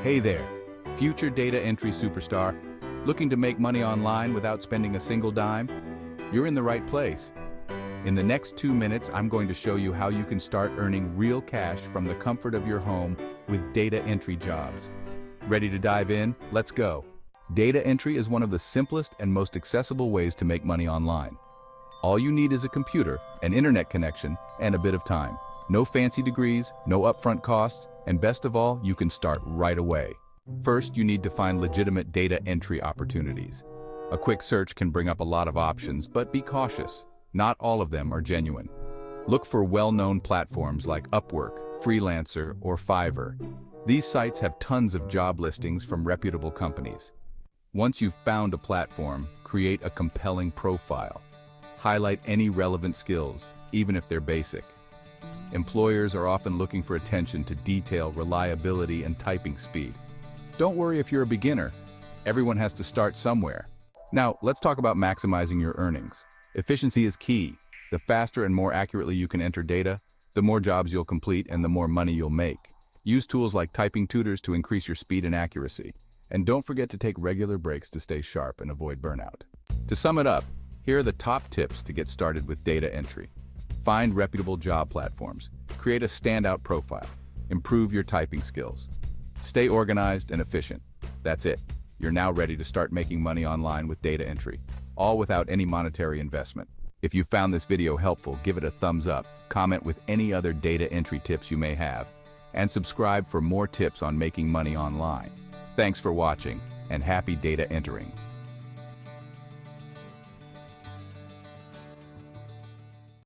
Hey there, future data entry superstar. Looking to make money online without spending a single dime? You're in the right place. In the next 2 minutes, I'm going to show you how you can start earning real cash from the comfort of your home with data entry jobs. Ready to dive in? Let's go. Data entry is one of the simplest and most accessible ways to make money online. All you need is a computer, an internet connection, and a bit of time. No fancy degrees, no upfront costs, and best of all, you can start right away. First, you need to find legitimate data entry opportunities. A quick search can bring up a lot of options, but be cautious. Not all of them are genuine. Look for well-known platforms like Upwork, Freelancer, or Fiverr. These sites have tons of job listings from reputable companies. Once you've found a platform, create a compelling profile. Highlight any relevant skills, even if they're basic. Employers are often looking for attention to detail, reliability, and typing speed. Don't worry if you're a beginner. Everyone has to start somewhere. Now, let's talk about maximizing your earnings. Efficiency is key. The faster and more accurately you can enter data, the more jobs you'll complete and the more money you'll make. Use tools like typing tutors to increase your speed and accuracy. And don't forget to take regular breaks to stay sharp and avoid burnout. To sum it up, here are the top tips to get started with data entry. Find reputable job platforms. Create a standout profile. Improve your typing skills. Stay organized and efficient. That's it. You're now ready to start making money online with data entry, all without any monetary investment. If you found this video helpful, give it a thumbs up, comment with any other data entry tips you may have, and subscribe for more tips on making money online. Thanks for watching, and happy data entering.